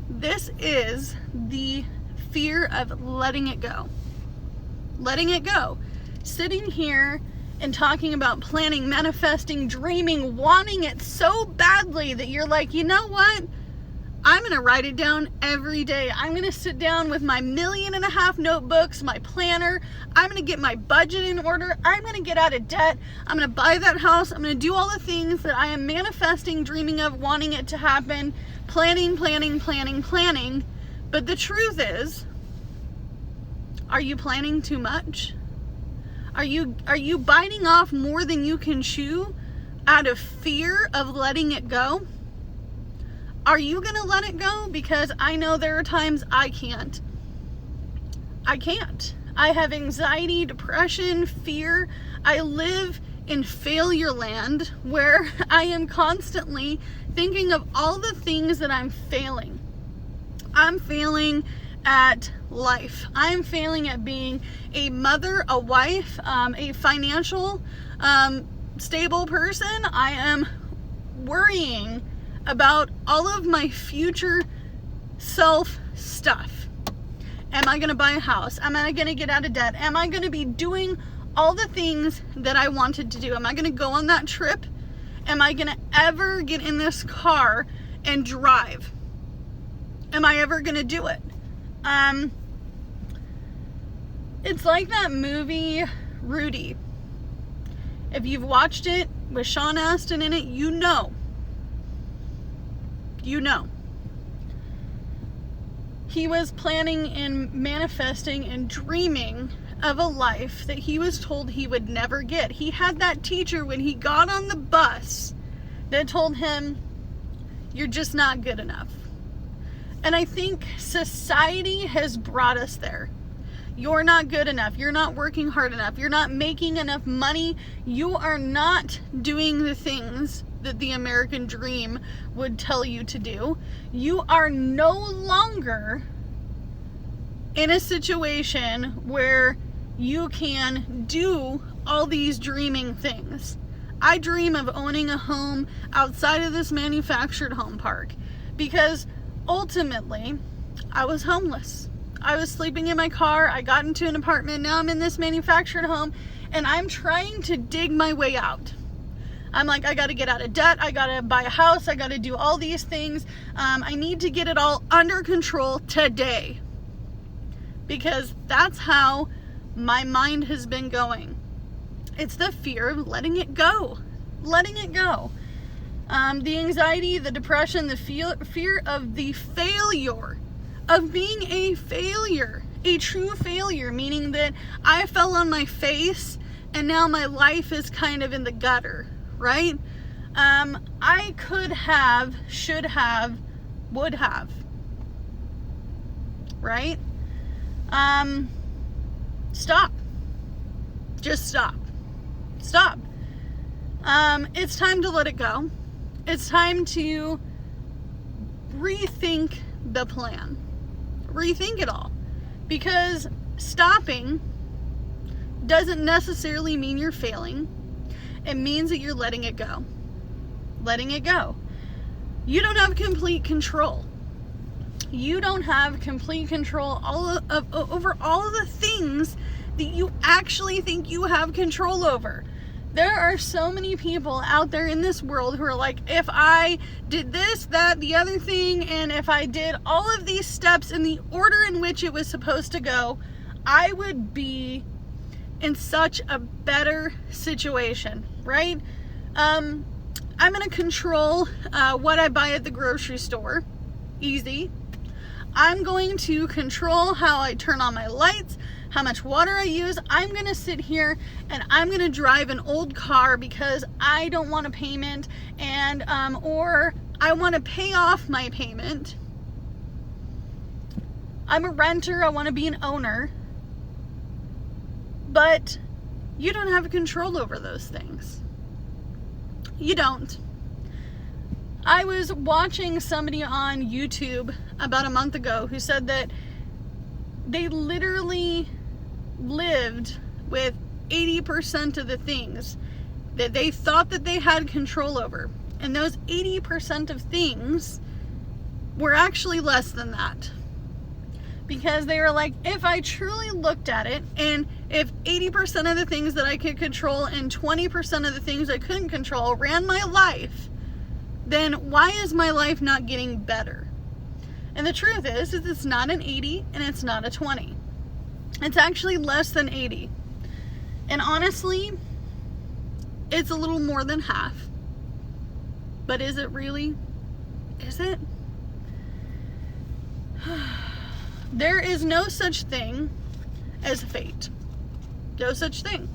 This is the fear of letting it go. Letting it go. Sitting here and talking about planning, manifesting, dreaming, wanting it so badly that you're like, you know what? I'm going to write it down every day. I'm going to sit down with my 1.5 million notebooks, my planner. I'm going to get my budget in order. I'm going to get out of debt. I'm going to buy that house. I'm going to do all the things that I am manifesting, dreaming of, wanting it to happen, planning. But the truth is, are you planning too much? Are you biting off more than you can chew out of fear of letting it go? Are you going to let it go? Because I know there are times I can't. I have anxiety, depression, fear. I live in failure land where I am constantly thinking of all the things that I'm failing. I'm failing at life. I'm failing at being a mother, a wife, a financial stable person. I am worrying about all of my future self stuff. Am I going to buy a house? Am I going to get out of debt? Am I going to be doing all the things that I wanted to do? Am I going to go on that trip? Am I going to ever get in this car and drive? Am I ever going to do it? It's like that movie Rudy. If you've watched it with Sean Astin in it, you know. He was planning and manifesting and dreaming of a life that he was told he would never get. He had that teacher when he got on the bus that told him, you're just not good enough. And I think society has brought us there. You're not good enough. You're not working hard enough. You're not making enough money. You are not doing the things that the American dream would tell you to do. You are no longer in a situation where you can do all these dreaming things. I dream of owning a home outside of this manufactured home park because ultimately I was homeless. I was sleeping in my car. I got into an apartment. Now I'm in this manufactured home and I'm trying to dig my way out. I'm like, I got to get out of debt. I got to buy a house. I got to do all these things. I need to get it all under control today because that's how my mind has been going. It's the fear of letting it go. The anxiety, the depression, the fear of the failure, of being a failure, a true failure, meaning that I fell on my face and now my life is kind of in the gutter. Right? I could have, should have, would have. Right? Stop. Just stop. Stop. It's time to let it go. It's time to rethink the plan. Rethink it all. Because stopping doesn't necessarily mean you're failing. It means that you're letting it go. Letting it go. You don't have complete control. You don't have complete control over all of the things that you actually think you have control over. There are so many people out there in this world who are like, if I did this, that, the other thing, and if I did all of these steps in the order in which it was supposed to go, I would be in such a better situation, right? I'm going to control what I buy at the grocery store. Easy. I'm going to control how I turn on my lights, how much water I use. I'm going to sit here and I'm going to drive an old car because I don't want a payment and or I want to pay off my payment. I'm a renter. I want to be an owner. But you don't have control over those things. You don't. I was watching somebody on YouTube about a month ago who said that they literally lived with 80% of the things that they thought that they had control over. And those 80% of things were actually less than that. Because they were like, if I truly looked at it, and if 80% of the things that I could control and 20% of the things I couldn't control ran my life, then why is my life not getting better? And the truth is it's not an 80 and it's not a 20. It's actually less than 80. And honestly, it's a little more than half. But is it really? Is it? There is no such thing as fate. No such thing.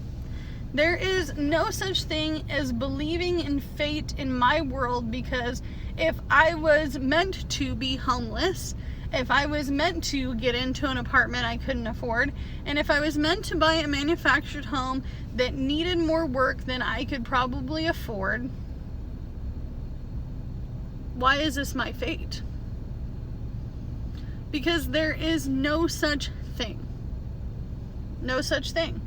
There is no such thing as believing in fate in my world, because if I was meant to be homeless, if I was meant to get into an apartment I couldn't afford, and if I was meant to buy a manufactured home that needed more work than I could probably afford, why is this my fate? Because there is no such thing. No such thing.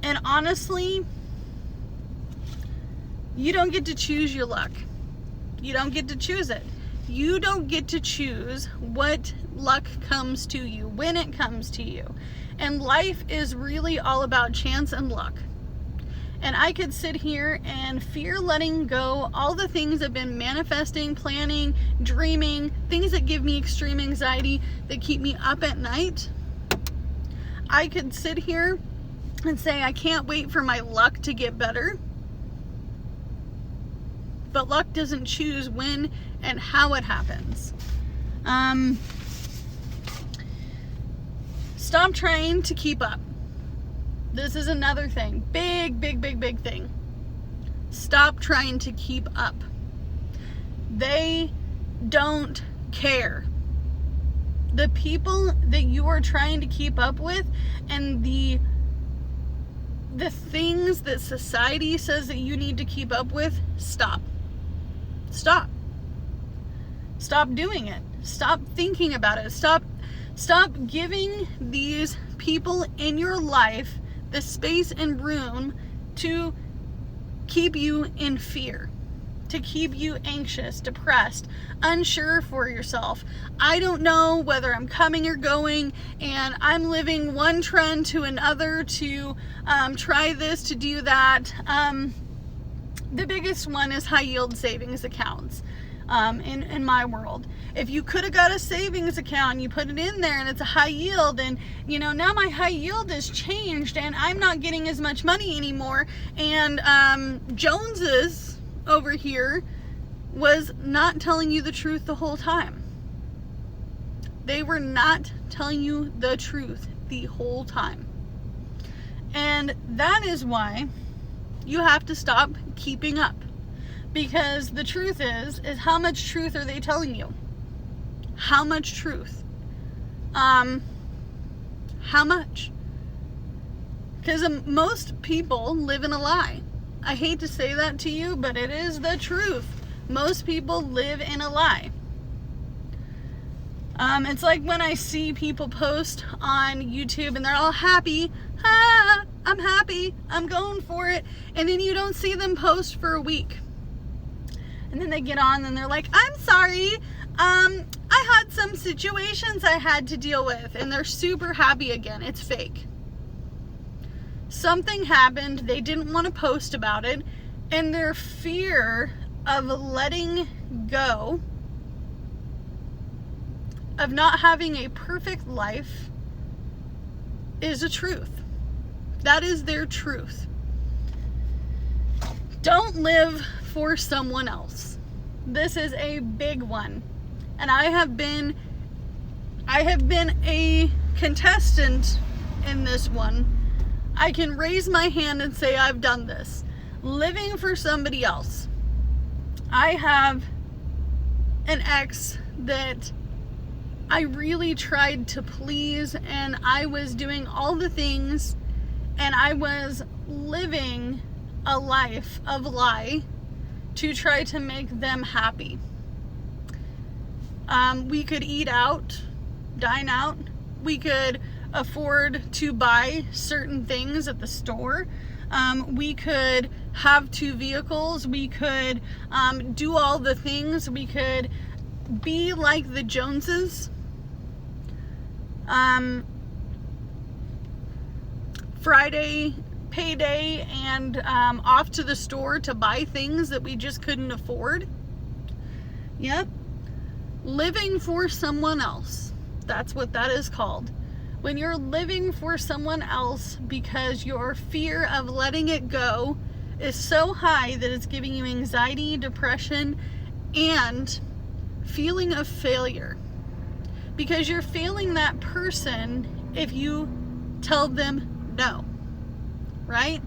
And honestly, you don't get to choose your luck. You don't get to choose it. You don't get to choose what luck comes to you, when it comes to you. And life is really all about chance and luck. And I could sit here and fear letting go all the things I've been manifesting, planning, dreaming, things that give me extreme anxiety, that keep me up at night. I could sit here and say I can't wait for my luck to get better. But luck doesn't choose when and how it happens. Stop trying to keep up. This is another thing. Big thing. Stop trying to keep up. They don't care. The people that you are trying to keep up with and the things that society says that you need to keep up with, stop. Stop doing it. Stop thinking about it. Stop giving these people in your life the space and room to keep you in fear, to keep you anxious, depressed, unsure for yourself. I don't know whether I'm coming or going, and I'm living one trend to another to try this, to do that. The biggest one is high yield savings accounts. In my world, if you could have got a savings account, you put it in there and it's a high yield, and now my high yield has changed and I'm not getting as much money anymore, and Jones's over here was not telling you the truth the whole time. They were not telling you the truth the whole time. And that is why you have to stop keeping up. Because the truth is how much truth are they telling you? How much truth? How much? Because most people live in a lie. I hate to say that to you, but it is the truth. Most people live in a lie. It's like when I see people post on YouTube and they're all happy. I'm happy. I'm going for it. And then you don't see them post for a week. And then they get on and they're like, I'm sorry, I had some situations I had to deal with, and they're super happy again. It's fake. Something happened, they didn't want to post about it, and their fear of letting go, of not having a perfect life, is a truth. That is their truth. Don't live for someone else. This is a big one. And I have been a contestant in this one. I can raise my hand and say I've done this. Living for somebody else. I have an ex that I really tried to please, and I was doing all the things, and I was living a life of lie to try to make them happy. We could eat out, dine out. We could afford to buy certain things at the store. We could have 2 vehicles. We could do all the things. We could be like the Joneses. Friday payday and off to the store to buy things that we just couldn't afford. Yep. Living for someone else. That's what that is called. When you're living for someone else because your fear of letting it go is so high that it's giving you anxiety, depression, and feeling of failure. Because you're failing that person if you tell them no, right?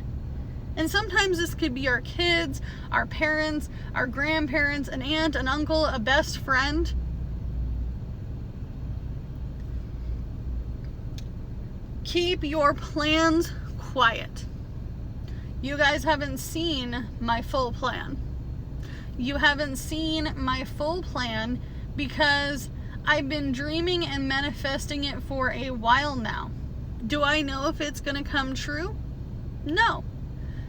And sometimes this could be our kids, our parents, our grandparents, an aunt, an uncle, a best friend. Keep your plans quiet. You guys haven't seen my full plan. You haven't seen my full plan because I've been dreaming and manifesting it for a while now. Do I know if it's going to come true? No.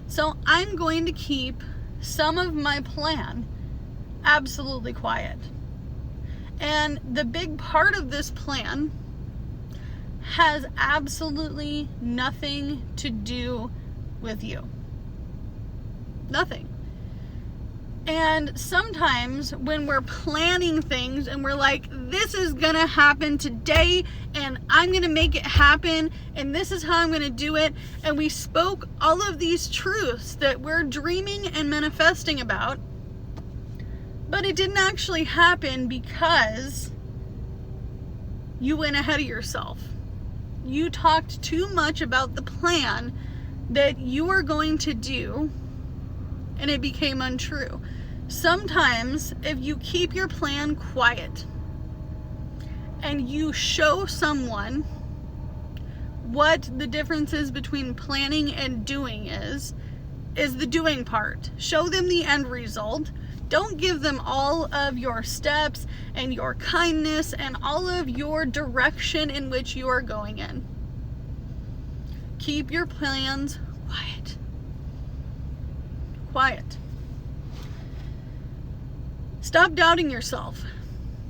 So I'm going to keep some of my plan absolutely quiet. And the big part of this plan has absolutely nothing to do with you. Nothing. And sometimes when we're planning things and we're like, this is going to happen today and I'm going to make it happen and this is how I'm going to do it. And we spoke all of these truths that we're dreaming and manifesting about, but it didn't actually happen because you went ahead of yourself. You talked too much about the plan that you were going to do and it became untrue. Sometimes if you keep your plan quiet and you show someone what the difference is between planning and doing is the doing part. Show them the end result. Don't give them all of your steps and your kindness and all of your direction in which you are going in. Keep your plans quiet. Quiet. Stop doubting yourself.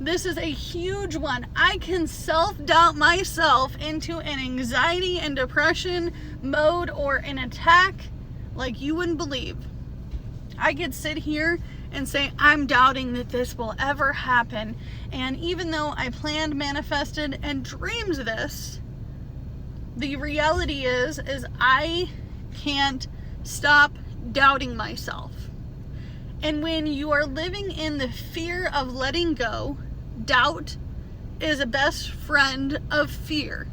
This is a huge one. I can self-doubt myself into an anxiety and depression mode or an attack like you wouldn't believe. I could sit here and say, I'm doubting that this will ever happen. And even though I planned, manifested, and dreamed this, the reality is I can't stop doubting myself. And when you are living in the fear of letting go, doubt is a best friend of fear.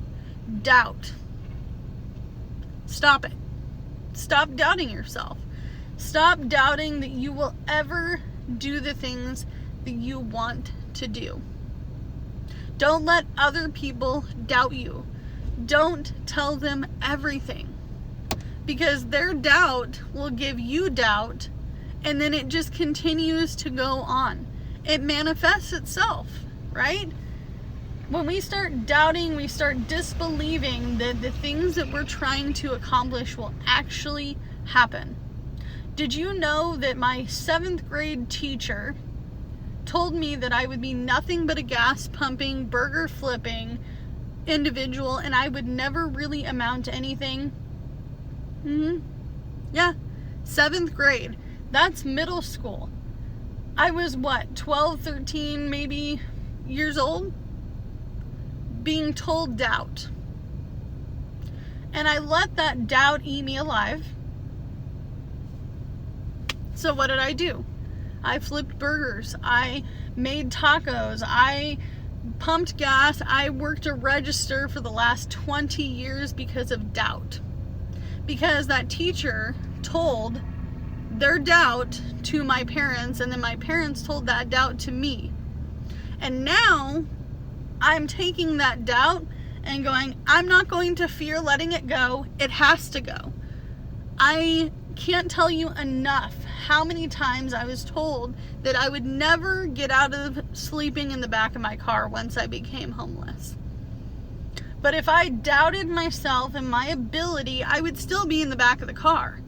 Doubt. Stop it. Stop doubting yourself. Stop doubting that you will ever do the things that you want to do. Don't let other people doubt you. Don't tell them everything. Because their doubt will give you doubt, and then it just continues to go on. It manifests itself, right? When we start doubting, we start disbelieving that the things that we're trying to accomplish will actually happen. Did you know that my 7th grade teacher told me that I would be nothing but a gas pumping, burger flipping individual and I would never really amount to anything? Yeah, 7th grade. That's middle school. I was 12, 13 maybe years old, being told doubt. And I let that doubt eat me alive. So what did I do? I flipped burgers. I made tacos. I pumped gas. I worked a register for the last 20 years because of doubt. Because that teacher told their doubt to my parents, and then my parents told that doubt to me. And now I'm taking that doubt and going, I'm not going to fear letting it go. It has to go. I can't tell you enough how many times I was told that I would never get out of sleeping in the back of my car once I became homeless. But if I doubted myself and my ability, I would still be in the back of the car.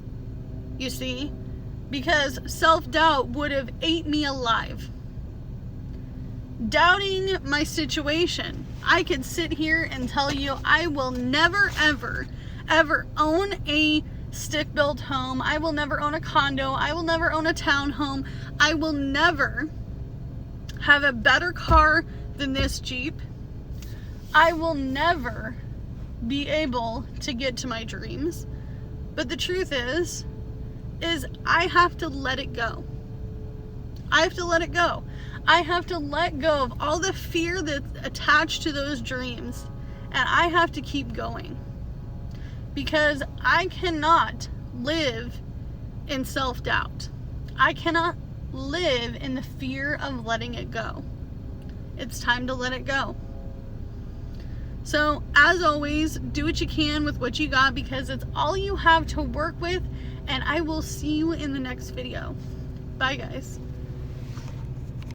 You see? Because self-doubt would have ate me alive. doubting my situation. I could sit here and tell you I will never, ever, ever own a stick-built home. I will never own a condo. I will never own a townhome. I will never have a better car than this Jeep. I will never be able to get to my dreams. But the truth is I have to let it go. I have to let it go. I have to let go of all the fear that's attached to those dreams. And I have to keep going. Because I cannot live in self-doubt. I cannot live in the fear of letting it go. It's time to let it go. So, as always, do what you can with what you got, because it's all you have to work with, and I will see you in the next video. Bye, guys.